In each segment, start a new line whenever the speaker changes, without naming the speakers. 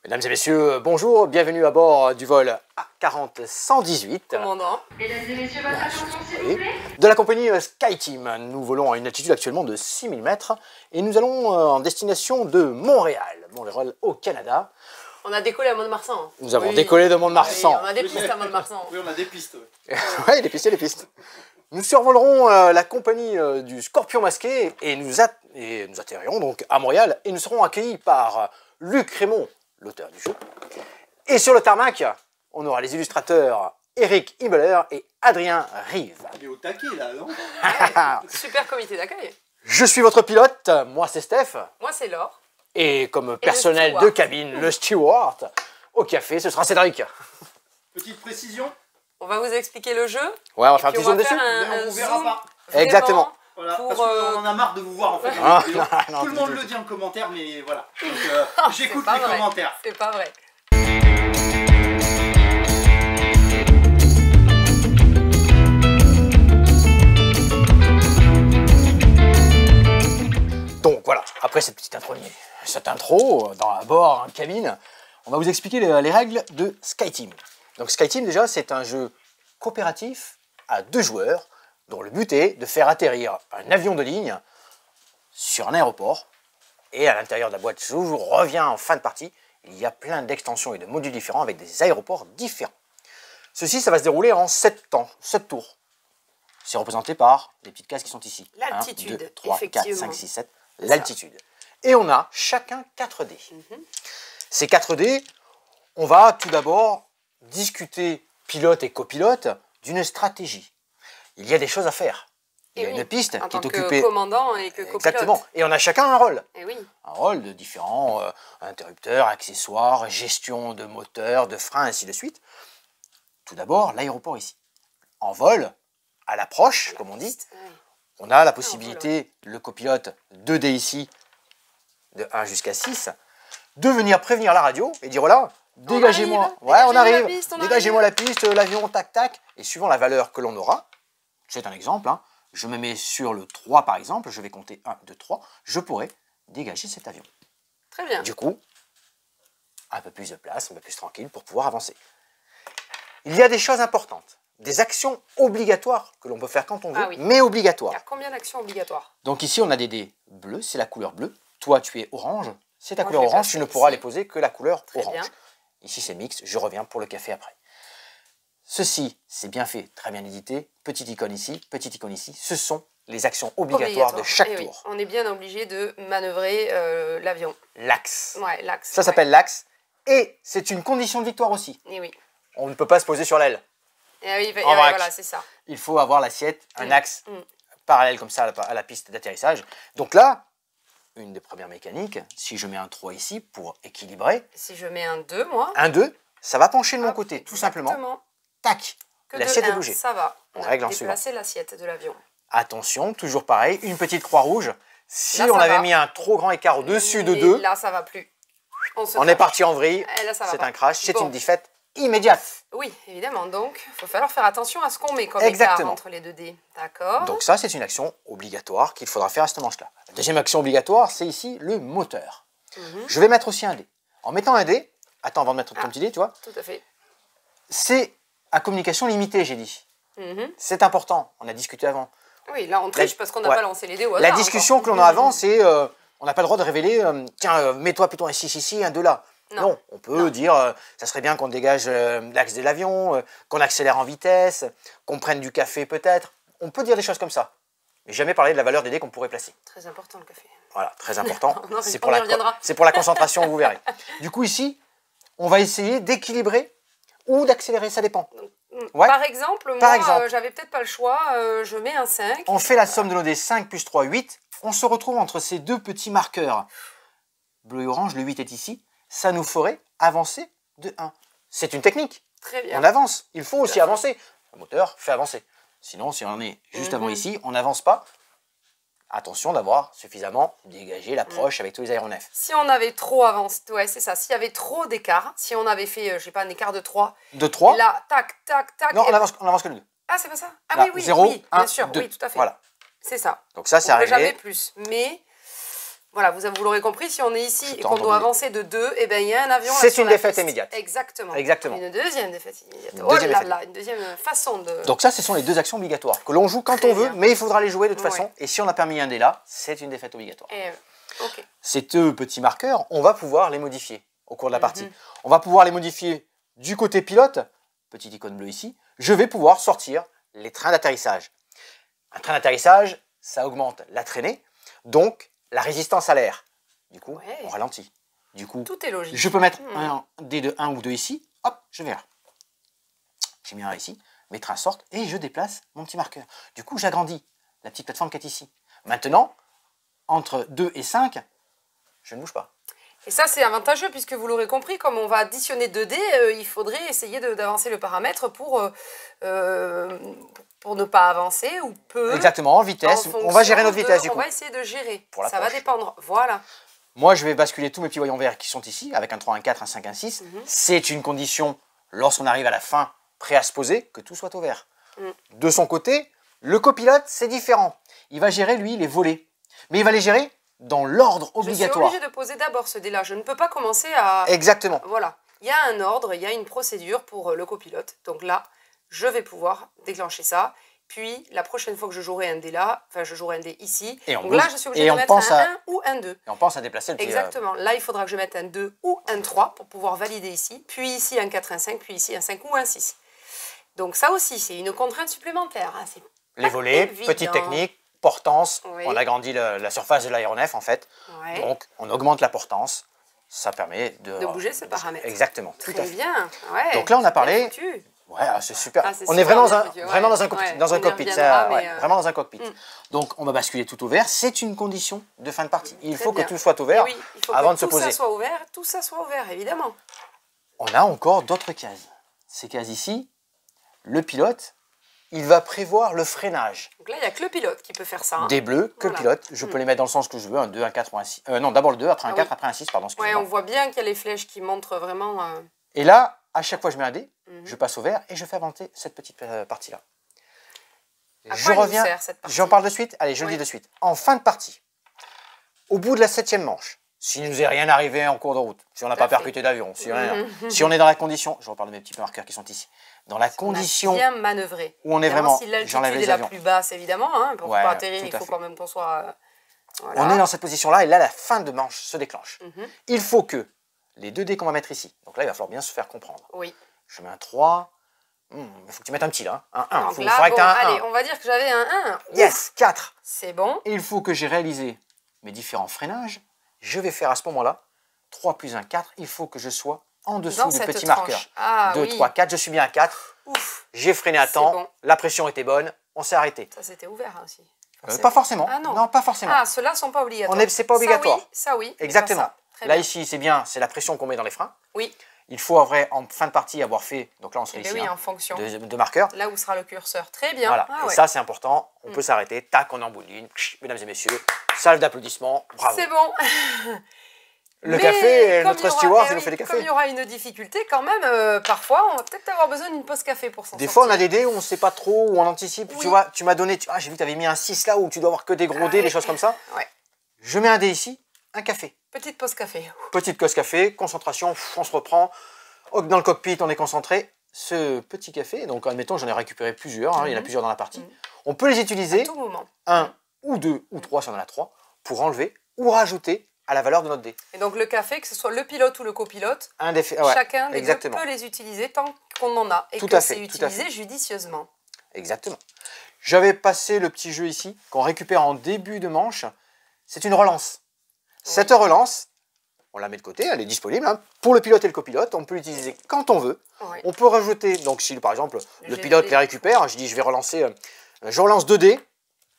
Mesdames et messieurs, bonjour, bienvenue à bord du vol A40-118.
Commandant.
Mesdames et messieurs, votre attention s'il vous plaît.
De la compagnie SkyTeam. Nous volons à une altitude actuellement de 6000 mètres et nous allons en destination de Montréal au Canada.
On a décollé à Mont-de-Marsan.
Nous avons décollé de Mont-de-Marsan.
Oui, on a des pistes à Mont-de-Marsan.
Oui, on a des pistes. Oui.
Oui, les pistes. Nous survolerons la compagnie du Scorpion Masqué et nous atterrirons donc à Montréal et nous serons accueillis par Luc Raymond, l'auteur du jeu. Et sur le tarmac, on aura les illustrateurs Eric Himmeler et Adrien Rive.
Il est au taquet là, non?
Super comité d'accueil.
Je suis votre pilote, moi c'est Steph.
Moi c'est Laure.
Et comme personnel de cabine, le steward, au café, ce sera Cédric.
Petite précision.
On va vous expliquer le jeu.
Ouais, on va faire un petit zoom dessus.
Mais on verra pas.
Exactement.
Voilà,
Pour,
parce qu'on en a marre de vous voir en fait.
Ah, non,
Tout le monde le dit en commentaire, mais voilà. Donc j'écoute les commentaires.
C'est pas vrai.
Donc voilà, après cette petite intro à bord, en cabine, on va vous expliquer les règles de SkyTeam. Donc SkyTeam déjà c'est un jeu coopératif à 2 joueurs dont le but est de faire atterrir un avion de ligne sur un aéroport et à l'intérieur de la boîte, je vous reviens en fin de partie, il y a plein d'extensions et de modules différents avec des aéroports différents. Ceci, ça va se dérouler en 7 tours. C'est représenté par les petites cases qui sont ici.
L'altitude,
1, 2, 3, 4, 5,
effectivement.
6, 7, l'altitude. Et on a chacun 4 dés. Ces 4 dés, on va tout d'abord discuter, pilote et copilote, d'une stratégie. Il y a des choses à faire. Il y a une piste qui est occupée.
Commandant et que copilote.
Exactement. Et on a chacun un rôle.
Et oui.
Un rôle de différents interrupteurs, accessoires, gestion de moteur, de frein, ainsi de suite. Tout d'abord, l'aéroport ici. En vol, à l'approche, comme on dit, on a la possibilité, le copilote 2D ici, de 1 jusqu'à 6, de venir prévenir la radio et dire voilà, dégagez-moi. Ouais, on arrive. Dégagez-moi la piste, l'avion, tac, tac. Et suivant la valeur que l'on aura, c'est un exemple, hein, je me mets sur le 3 par exemple, je vais compter 1, 2, 3, je pourrais dégager cet avion.
Très bien.
Du coup, un peu plus de place, un peu plus tranquille pour pouvoir avancer. Il y a des choses importantes, des actions obligatoires que l'on peut faire quand on veut, mais obligatoires.
Il y a combien d'actions obligatoires?
Donc ici, on a des dés bleus, c'est la couleur bleue. Toi, tu es orange, c'est ta couleur orange, tu ne pourras les poser que la couleur orange.
Bien.
Ici, c'est mixte, je reviens pour le café après. Ceci, c'est bien fait, très bien édité. Petite icône ici, ce sont les actions obligatoires de chaque tour.
Oui, on est bien obligé de manœuvrer l'avion.
L'axe.
Ouais, l'axe.
Ça s'appelle l'axe. Et c'est une condition de victoire aussi.
Et oui.
On ne peut pas se poser sur l'aile.
Et oui,
En vrac.
voilà, c'est ça.
Il faut avoir l'assiette, un axe parallèle comme ça à la piste d'atterrissage. Donc là, une des premières mécaniques, si je mets un 3 ici pour équilibrer.
Si je mets un 2, moi.
Un 2, ça va pencher de mon côté, tout simplement. Tac, l'assiette est bougée.
Ça va.
On règle en suivant.
Déplacer l'assiette de l'avion.
Attention, toujours pareil, une petite croix rouge. Si
Là,
on avait mis un trop grand écart au-dessus de 2,
là, ça va plus.
on est parti en vrille. C'est un crash, c'est une défaite immédiate.
Oui, évidemment. Donc, il va falloir faire attention à ce qu'on met comme écart entre les 2 dés. D'accord.
Donc ça, c'est une action obligatoire qu'il faudra faire à ce manche-là. La deuxième action obligatoire, c'est ici le moteur. Je vais mettre aussi un dé. En mettant un dé, attends, avant de mettre ton petit dé, tu vois.
Tout à fait.
C'est à communication limitée, j'ai dit. C'est important, on a discuté avant.
Oui, là on triche parce qu'on n'a pas lancé les dés au hasard.
La discussion que l'on a avant, c'est on n'a pas le droit de révéler, tiens, mets-toi plutôt un 6 ici, un 2 là. Non, on peut dire, ça serait bien qu'on dégage l'axe de l'avion, qu'on accélère en vitesse, qu'on prenne du café peut-être. On peut dire des choses comme ça, mais jamais parler de la valeur des dés qu'on pourrait placer.
Très important le café.
Voilà, très important. C'est pour,
pour
la concentration, vous verrez. Du coup ici, on va essayer d'équilibrer ou d'accélérer, ça dépend.
Ouais. Par exemple, moi, j'avais peut-être pas le choix, je mets un 5.
On fait la somme de nos dés 5 plus 3, 8. On se retrouve entre ces deux petits marqueurs. Bleu et orange, le 8 est ici. Ça nous ferait avancer de 1. C'est une technique.
Très bien.
On avance. Il faut aussi avancer. Le moteur fait avancer. Sinon, si on est juste avant ici, on n'avance pas. Attention d'avoir suffisamment dégagé l'approche avec tous les aéronefs.
Si on avait trop avancé, ouais, c'est ça. S'il y avait trop d'écart, si on avait fait, je sais pas, un écart de 3.
De 3
là, tac, tac, tac.
Non, on avance que le 2.
Ah, c'est pas ça? Ah
là,
oui,
0,
oui,
1,
bien sûr,
2.
Oui, tout à fait.
Voilà.
C'est ça.
Donc ça, c'est à régler.
Jamais plus. Mais Voilà, vous l'aurez compris, si on est ici et
t'ai
qu'on
entendu.
doit avancer de 2, eh ben, il y a un avion là
C'est
sur
une
la
défaite
piste.
immédiate.
Exactement.
Exactement.
Une deuxième défaite immédiate.
Une
Oh
deuxième
là
défaite.
là, une deuxième façon de...
Donc ça, ce sont les deux actions obligatoires que l'on joue quand
Très
on veut,
bien.
mais il faudra les jouer de toute
Ouais.
façon. Et si on a permis un dé là, c'est une défaite obligatoire.
Ok.
Ces deux petits marqueurs, on va pouvoir les modifier au cours de la partie.
Mhm.
On va pouvoir les modifier du côté pilote, petite icône bleue ici, je vais pouvoir sortir les trains d'atterrissage. Un train d'atterrissage, ça augmente la traînée, donc la résistance à l'air. Du coup,
Ouais.
on ralentit. Du coup,
Tout est logique.
je peux mettre
Mhm.
un dé de 1 ou 2 ici, hop, je vais là. J'ai mis un ici, mes trains sortent et je déplace mon petit marqueur. Du coup, j'agrandis la petite plateforme qui est ici. Maintenant, entre 2 et 5, je ne bouge pas.
Et ça, c'est avantageux puisque vous l'aurez compris, comme on va additionner 2 dés, il faudrait essayer d'avancer le paramètre pour ne pas avancer ou peu.
Exactement, en vitesse.
En
On va gérer
fonction
notre vitesse
de-
du coup.
On va essayer de gérer.
Pour la
Ça va
proche.
dépendre. Voilà.
Moi, je vais basculer tous mes petits voyants verts qui sont ici, avec un 3, un 4, un 5, un 6. C'est une condition, lorsqu'on arrive à la fin, prêt à se poser, que tout soit au vert. De son côté, le copilote, c'est différent. Il va gérer, lui, les volets. Mais il va les gérer dans l'ordre
Je suis
obligatoire.
obligée de poser d'abord ce dé-là. Je ne peux pas commencer à...
Exactement.
Voilà. Il y a un ordre, il y a une procédure pour le copilote. Donc là, je vais pouvoir déclencher ça. Puis, la prochaine fois que je jouerai un dé là, enfin, je jouerai un dé ici.
Et on
Donc
bouge.
là, je suis obligée
Et
de
on
mettre
pense
un
à-
1 ou un 2.
Et on pense à déplacer le petit...
Exactement. Là, il faudra que je mette un 2 ou un 3 pour pouvoir valider ici. Puis ici, un 4, un 5. Puis ici, un 5 ou un 6. Donc ça aussi, c'est une contrainte supplémentaire. Hein. C'est
les volets,
évident.
petite technique, portance.
Oui.
On agrandit la surface de l'aéronef, en fait.
Ouais.
Donc, on augmente la portance. Ça permet de...
De bouger ce paramètre.
Exactement, tout
Très
à fait.
bien. Ouais,
Donc là, on a
c'est bien
parlé-
foutu.
Ouais, c'est super.
Ah, c'est
on est
super
vraiment dans
bien
un,
foutu, ouais.
vraiment dans un cockpit.
Ouais,
Dans un
on y
cockpit,
reviendra,
ça,
mais,
ouais, vraiment dans un cockpit. Donc, on va basculer tout au vert. C'est une condition de fin de partie. Il
Très
faut
bien.
que tout soit au
Et
vert
oui, il faut
avant
que
de se
tout
poser.
ça soit ouvert, tout ça soit ouvert, évidemment.
On a encore d'autres cases. Ces cases ici, le pilote, il va prévoir le freinage.
Donc là, il n'y a que le pilote qui peut faire ça. Hein.
Des bleus que
Voilà.
le pilote. Je peux les mettre dans le sens que je veux, un 2, un 4 ou un 6. Non, d'abord le 2, après un
Ah
4,
oui.
après un 6, pardon,
Ouais,
excusez-moi.
on voit bien qu'il y a les flèches qui montrent vraiment...
Et là, à chaque fois que je mets un dé,
Mhm.
je passe au vert et je fais avancer cette petite partie-là.
À
Je
quoi elle nous
reviens,
sert, cette partie
j'en parle de suite. Allez, je le
Oui.
dis de suite. En fin de partie, au bout de la 7e manche, s'il ne nous est rien arrivé en cours de route, si on n'a
Tout à
pas
fait.
percuté d'avion, si, rien,
Mhm.
si on est dans la condition, je reparle de mes petits marqueurs qui sont ici, dans la
On a
condition
bien manœuvré.
où on est
Évidemment,
vraiment,
si l'altitude
j'enlève
est
les
la
avions.
plus basse, évidemment, hein, pour
Ouais,
pas atterrir,
tout
il
à
faut
fait.
quand même qu'on soit... voilà.
On est dans cette position-là et là, la fin de manche se déclenche.
Mhm.
Il faut que les 2 dés qu'on va mettre ici, donc là, il va falloir bien se faire comprendre.
Oui.
Je mets un 3, il faut que tu mettes un petit là, un 1.
Donc
Il
là,
faudrait que
bon,
tu aies un
allez,
1.
on va dire que j'avais un 1.
Yes, 4.
C'est bon.
Et il faut que j'ai réalisé mes différents freinages. Je vais faire à ce moment-là 3 plus 1, 4. Il faut que je sois en dessous
Dans
du
cette
petit
tranche.
marqueur.
Ah
2,
oui.
3, 4. Je suis bien à 4.
Ouf.
J'ai freiné à
C'est
temps.
bon.
La pression était bonne. On s'est arrêté.
Ça, c'était ouvert hein, aussi.
Pas forcément.
Ah non.
pas forcément.
Ah, ceux-là ne sont pas obligatoires.
C'est pas obligatoire.
Ça, oui. mais
Exactement.
pas ça. Très
Là,
bien.
ici, c'est bien. C'est la pression qu'on met dans les freins.
Oui.
Il faut, en fin de partie, avoir fait. Donc là, on serait
Eh ben
ici.
oui,
hein,
en fonction.
deux marqueurs.
Là où sera le curseur. Très bien.
Voilà.
Ah
Et
ouais.
ça, c'est important. On peut s'arrêter. Tac, on est en bout de ligne. Mesdames et messieurs, salve d'applaudissements. Bravo.
C'est bon.
Le
Mais
café,
comme
notre
il y aura-
steward,
eh
il nous
oui,
fait des
Comme
cafés.
il y aura une difficulté, quand même, parfois, on va peut-être avoir besoin d'une pause café pour s'en
Des
sortir.
fois, on a des dés où on ne sait pas trop, où on anticipe.
Oui.
Tu vois, tu m'as donné, j'ai vu que tu avais mis un 6 là, où tu dois avoir que des gros dés,
Ouais.
des choses comme ça.
Ouais.
Je mets un dé ici, un café.
Petite pause café.
Petite cause café, concentration, on se reprend. Dans le cockpit, on est concentré. Ce petit café, donc admettons, j'en ai récupéré plusieurs, il y en a plusieurs dans la partie. On peut les utiliser,
Tout moment.
un ou deux ou trois, si on en a trois, pour enlever ou rajouter à la valeur de notre dé.
Et donc, le café, que ce soit le pilote ou le copilote,
Un des ouais,
chacun des deux
exactement.
peut les utiliser tant qu'on en a. Et
Tout
que
à fait,
c'est
tout à
utilisé judicieusement.
Exactement. J'avais passé le petit jeu ici, qu'on récupère en début de manche. C'est une relance. Cette relance, on la met de côté, elle est disponible hein, pour le pilote et le copilote. On peut l'utiliser quand on veut.
Oui.
On peut rajouter, donc si par exemple le
J'ai
pilote
fait-
les récupère, je dis je vais relancer, je relance 2 dés.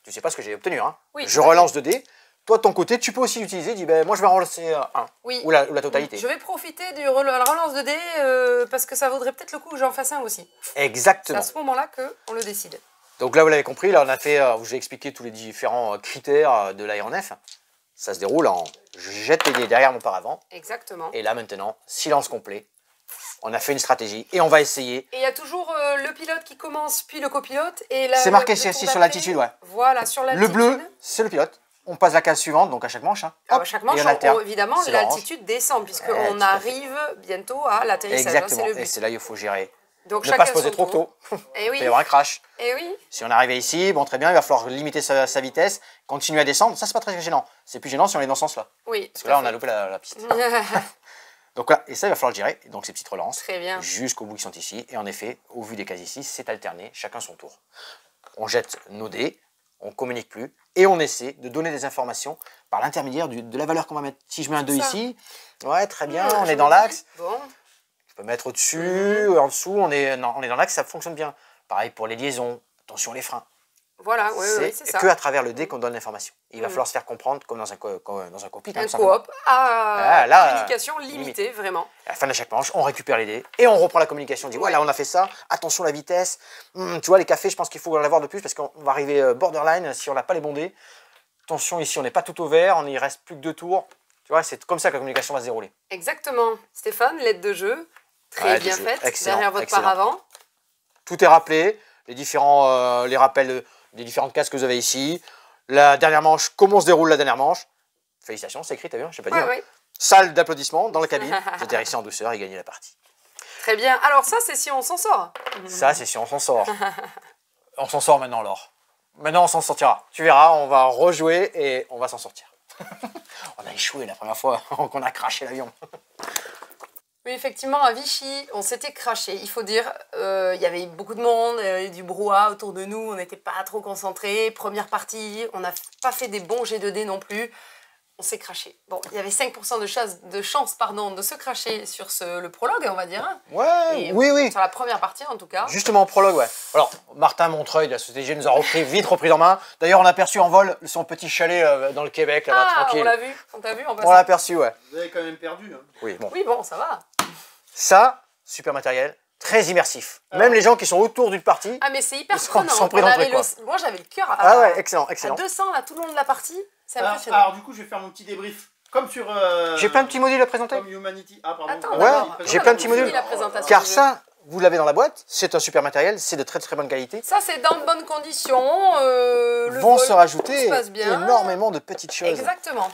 Tu sais pas ce que j'ai obtenu, hein.
Oui,
Je
tout à fait.
relance 2 dés. Toi de ton côté, tu peux aussi l'utiliser. Dis ben moi je vais relancer 1
Oui.
ou la totalité.
Je vais profiter de la relance de dés parce que ça vaudrait peut-être le coup que j'en fasse un aussi. C'est
Exactement.
à ce moment-là qu'on le décide.
Donc là, vous l'avez compris, là on a fait, j'ai expliqué tous les différents critères de l'aéronef. Ça se déroule en je jette les dés derrière mon paravent.
Exactement.
Et là maintenant, silence complet. On a fait une stratégie et on va essayer.
Et il y a toujours le pilote qui commence, puis le copilote. Et là,
C'est marqué
le tour
sur
d'après,
l'altitude, ouais.
Voilà, sur
Le
l'altitude.
bleu, c'est le pilote. on passe la case suivante, donc à chaque manche. Hein.
Alors, à chaque manche,
et on alterne.
évidemment,
C'est l'orange.
l'altitude descend, puisqu'on
Ouais, tout à fait.
arrive bientôt à l'atterrissage. Hein,
Exactement,
c'est le
et
but.
c'est là qu'il faut gérer.
Donc,
Ne pas se poser trop tôt.
Et
Il
oui,
peut y avoir un crash.
et oui.
Si on est arrivé ici, bon, très bien, il va falloir limiter sa vitesse, continuer à descendre. Ça, c'est pas très gênant. C'est plus gênant si on est dans ce sens-là.
Oui,
Parce que là, on a loupé la piste. Donc là, et ça, il va falloir le gérer. Donc, ces petites relances.
Très bien.
Jusqu'au bout qui sont ici. Et en effet, au vu des cases ici, c'est alterné, chacun son tour. On jette nos dés, on communique plus, et on essaie de donner des informations par l'intermédiaire de la valeur qu'on va mettre. Si je mets un 2
Ça.
ici, ouais, très bien,
Ah,
on
je
est dans
me
l'axe.
dis, Bon,
Je peux mettre au-dessus, en dessous, on est dans l'axe, ça fonctionne bien. Pareil pour les liaisons, attention les freins.
voilà, oui, c'est ça.
que à travers le dé qu'on donne l'information. Il va falloir se faire comprendre comme dans un cockpit.
Un
tout simplement.
coop à
Ah, là,
communication limitée, vraiment.
À la fin de chaque manche, on récupère les dés et on reprend la communication. On dit, voilà, on a fait ça, attention la vitesse. Tu vois, les cafés, je pense qu'il faut en avoir de plus parce qu'on va arriver borderline si on n'a pas les bons dés. Attention, ici, on n'est pas tout au vert, il reste plus que 2 tours. Tu vois, c'est comme ça que la communication va se dérouler.
Exactement. Stéphane, l'aide de jeu, très
Ouais,
bien
de jeu.
faite,
Excellent,
derrière votre
excellent.
paravent.
Tout est rappelé, les rappels des différentes cases que vous avez ici. La dernière manche, comment on se déroule la dernière manche. Félicitations, c'est écrit, t'as vu, je sais pas
Ouais,
dire.
ouais.
Salle d'applaudissements dans la cabine. Vous atterrissez en douceur et gagnez la partie.
Très bien. Alors ça, c'est si on s'en sort.
Ça, c'est si on s'en sort. On s'en sort maintenant, Laure. Maintenant, on s'en sortira. Tu verras, on va rejouer et on va s'en sortir. On a échoué la première fois qu'on a craché l'avion.
Oui, effectivement, à Vichy, on s'était craché. Il faut dire, il y avait beaucoup de monde, il y avait du brouhaha autour de nous, on n'était pas trop concentrés. Première partie, on n'a pas fait des bons jets de dés non plus. On s'est craché. Bon, il y avait 5% de chance de se cracher sur le prologue, on va dire. Hein.
Ouais,
Et,
oui.
Sur la première partie, en tout cas.
Justement, en prologue, ouais. Alors, Martin Montreuil de la Société G nous a vite repris en main. D'ailleurs, on a aperçu en vol son petit chalet dans le Québec, là-bas,
Ah,
tranquille.
on l'a vu. On t'a vu en
On
passant.
l'a aperçu, ouais.
Vous avez quand même perdu. Hein.
Oui, bon.
Oui, bon, ça va.
Ça, super matériel, très immersif. Même les gens qui sont autour d'une partie.
Ah, mais c'est hyper
Ils sont
prenant.
pris dans le truc, quoi.
Moi, j'avais le cœur
Ah ouais, excellent,
à
excellent.
200 là, tout le long de la partie. C'est
Alors,
impressionnant.
du coup, je vais faire mon petit débrief. Comme sur.
J'ai plein de petits modules à présenter.
Comme Humanity. Ah, pardon.
Attends,
Ouais,
d'abord.
j'ai
On
plein
a
de petits
fini
modules.
la présentation
Car
du jeu.
ça, vous l'avez dans la boîte, c'est un super matériel, c'est de très très bonne qualité.
Ça, c'est dans de bonnes conditions. Le
Vont
vol,
se rajouter
tout se passe bien.
énormément de petites choses.
Exactement.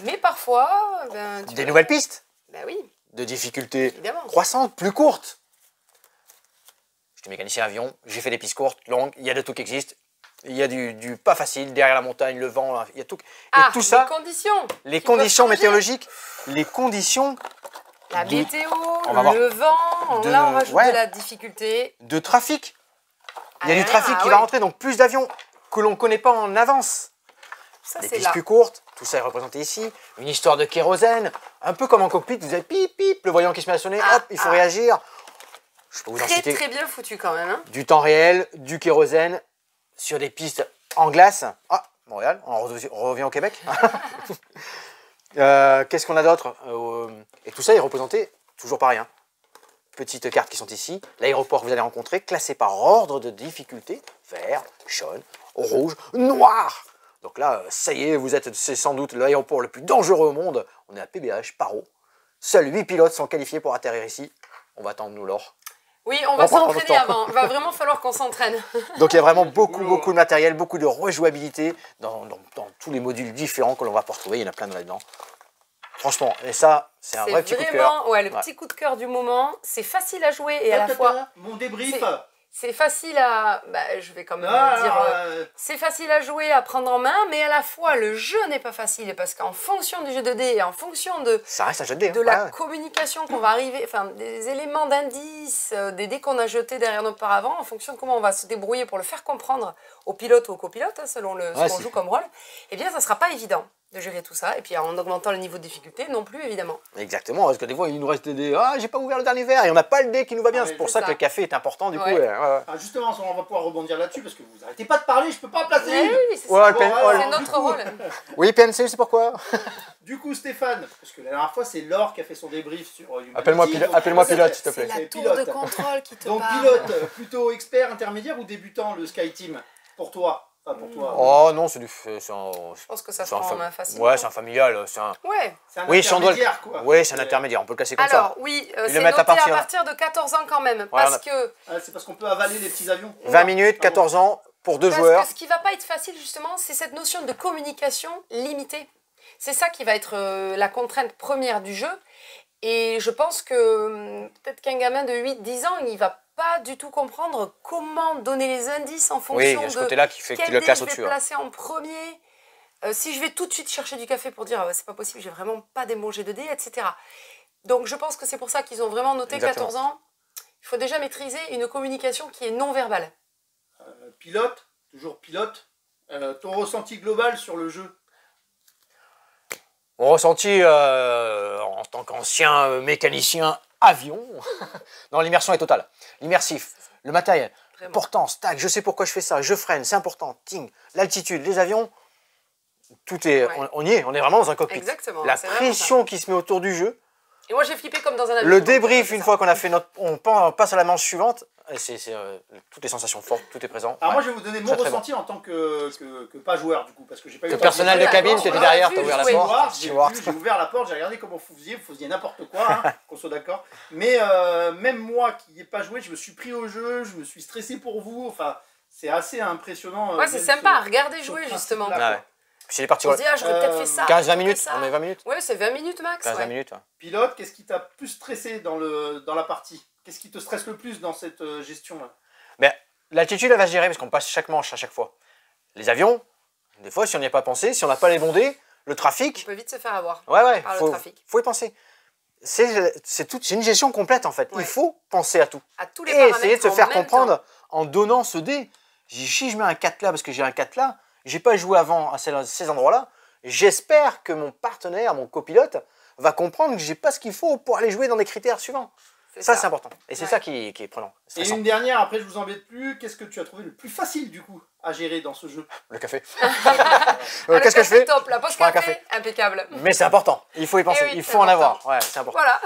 Mais parfois, ben,
Des nouvelles pistes,
Ben oui,
de difficultés
évidemment.
croissantes, plus courtes. Je suis mécanicien avion, j'ai fait des pistes courtes, longues, il y a de tout qui existe. Il y a du pas facile, derrière la montagne, le vent, il y a tout. Et tout ça,
qui
les
peuvent
conditions
changer.
météorologiques, les conditions
La
du-
météo,
on va voir.
le vent,
De-
là on rajoute
ouais.
de la difficulté.
de trafic. Il y a du
Ah,
trafic qui
ouais.
va rentrer, donc plus d'avions que l'on ne connaît pas en avance.
Ça
Des
c'est
pistes
là.
plus courtes, tout ça est représenté ici. Une histoire de kérosène, un peu comme en cockpit, vous avez pip pip, le voyant qui se met à sonner,
Ah,
hop, il faut
ah.
réagir. Je peux vous en
Très
citer
très bien foutu quand même. Hein.
du temps réel, du kérosène, sur des pistes en glace. Ah, Montréal, on revient au Québec. Qu'est-ce qu'on a d'autre Et tout ça est représenté toujours par rien. Petites cartes qui sont ici. L'aéroport que vous allez rencontrer, classé par ordre de difficulté. Vert, jaune, rouge, noir. Donc là, ça y est, c'est sans doute l'aéroport le plus dangereux au monde. On est à PBH, Paro. Seuls 8 pilotes sont qualifiés pour atterrir ici. On va attendre nous, Laure.
Oui, on va
On prend notre
s'entraîner
temps.
avant. Il va vraiment falloir qu'on s'entraîne.
Donc il y a vraiment beaucoup de matériel, beaucoup de rejouabilité dans tous les modules différents que l'on va pouvoir trouver. Il y en a plein là-dedans. Franchement, et ça, c'est un vrai petit coup de cœur.
vraiment le petit coup de cœur du moment. C'est facile à jouer et à la
Tata,
fois
Mon débrief.
c'est facile à. Bah, je vais quand même
Ah,
dire.
alors,
C'est facile à jouer, à prendre en main, mais à la fois le jeu n'est pas facile parce qu'en fonction du jeu de dés et en fonction
Ça reste un jeu de dés.
de
hein.
la
Ouais.
communication qu'on va arriver, enfin des éléments d'indice, des dés qu'on a jetés derrière nos paravents, en fonction de comment on va se débrouiller pour le faire comprendre au pilote ou au copilote, hein, selon ce
Ouais,
qu'on
c'est-
joue comme rôle, eh bien ça sera pas évident de gérer tout ça. Et puis en augmentant le niveau de difficulté non plus, évidemment.
Exactement, parce que des fois, il nous reste des dés. Ah, j'ai pas ouvert le dernier verre et on n'a pas le dé qui nous va bien.
Ah,
C'est pour
c'est
ça
ça.
que le café est important, du coup.
Ouais.
Ouais.
Ah, justement, on va pouvoir rebondir là-dessus parce que vous arrêtez pas de parler, je peux pas en placer
Oui,
une.
oui, c'est
Ouais,
ça.
le pen-
alors,
C'est
du
notre
coup-
rôle.
Oui, PNC, c'est pourquoi
Du coup, Stéphane, parce que la dernière fois, c'est Laure qui a fait son débrief sur Humanity.
Appelle-moi
donc-
pilote, s'il te
C'est
plaît.
la tour
Pilote.
de contrôle qui te
Donc,
parle.
pilote, plutôt expert, intermédiaire ou débutant, le Sky Team pour toi. Enfin, pour toi.
Oh non, c'est un,
Je pense que ça se
c'est un
prend en
fam-
main facile.
Ouais, c'est un familial. C'est un...
Ouais.
C'est un
Oui, si on doit le-
intermédiaire, quoi.
Oui, c'est un intermédiaire, on peut le classer comme ça.
Alors, oui,
le
c'est
mettre
noté
à partir-
de 14 ans quand même.
Voilà,
Parce que
Ah, c'est parce qu'on peut avaler les petits avions.
20 minutes, 14 ans, pour 2
Parce
joueurs.
que ce qui va pas être facile, justement, c'est cette notion de communication limitée. C'est ça qui va être la contrainte première du jeu. Et je pense que peut-être qu'un gamin de 8-10 ans, il va pas du tout comprendre comment donner les indices en
Oui,
fonction
il y a ce
de
côté-là qui fait qu'il
quel
le
dé
classe
je vais
au-dessus. hein.
placer en premier. Si je vais tout de suite chercher du café pour dire c'est pas possible, j'ai vraiment pas des bons jets de dés, etc. Donc je pense que c'est pour ça qu'ils ont vraiment noté
Exactement.
14 ans. Il faut déjà maîtriser une communication qui est non verbale.
Pilote, toujours pilote. Ton ressenti global sur le jeu?
Mon ressenti en tant qu'ancien mécanicien avion, non, l'immersion est totale. L'immersif, le matériel,
Vraiment.
portance, tac, je sais pourquoi je fais ça, je freine, c'est important, ting, l'altitude, les avions, tout est,
Ouais.
on y est, on est vraiment dans un cockpit.
Exactement.
La
c'est vraiment ça.
pression qui se met autour du jeu,
Et moi j'ai flippé comme dans un avion.
le
donc,
débrief
c'est
une
ça.
fois qu'on a fait on passe à la manche suivante, et c'est toutes les sensations fortes, tout est présent.
Alors
Ouais.
moi je vais vous donner mon
Très, très
ressenti en tant que pas joueur du coup, parce que j'ai pas eu
Le
le temps de
personnel de
jouer.
cabine,
on
t'étais
l'a
derrière,
vu
t'as ouvert la
jouer.
porte.
J'ai
Steward.
vu, j'ai ouvert la porte, j'ai regardé comment vous faisiez n'importe quoi, hein, qu'on soit d'accord. Mais même moi qui n'y ai pas joué, je me suis pris au jeu, je me suis stressé pour vous. Enfin, c'est assez impressionnant.
Ouais, c'est
même
sympa à
ce-
regarder
ce
jouer
principe-là,
justement.
quoi.
Ah ouais. Puis c'est les parties
On se dit, ah, j'aurais peut-être fait ça.
15-20
j'aurais
minutes,
fait ça.
on met 20 minutes.
Ouais, c'est 20 minutes max.
15-20
ouais.
minutes. Ouais.
Pilote, qu'est-ce qui t'a plus stressé dans la partie? Qu'est-ce qui te stresse le plus dans cette gestion-là?
Mais l'altitude, elle va se gérer parce qu'on passe chaque manche à chaque fois. Les avions, des fois, si on n'y a pas pensé, si on n'a pas les bons dés, le
On
trafic,
peut vite se faire avoir.
ouais,
Par le
faut
trafic.
y penser. C'est une gestion complète en fait.
Ouais.
Il faut penser à tout.
À tous les
Et
paramètres
essayer de se
en
faire
même
comprendre
temps.
en donnant ce dé. Si je mets un 4 là parce que j'ai un 4 là, j'ai pas joué avant à ces endroits-là, j'espère que mon partenaire, mon copilote, va comprendre que j'ai pas ce qu'il faut pour aller jouer dans des critères suivants. Ça, c'est important. Et c'est
Ouais.
ça qui est prenant.
Et
Stressant.
une dernière, après je vous embête plus, qu'est-ce que tu as trouvé le plus facile du coup à gérer dans ce jeu?
Le café.
Ah,
Qu'est-ce que je fais?
Top, la pause
Je prends un
café,
café.
impeccable.
Mais c'est important. Il faut y penser.
oui,
Il
c'est
faut en
important.
avoir. Ouais, c'est important.
Voilà,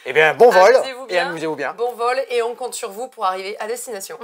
Eh bien, bon vol
Amusez-vous
et
bien.
amusez-vous bien.
bon vol et on compte sur vous pour arriver à destination.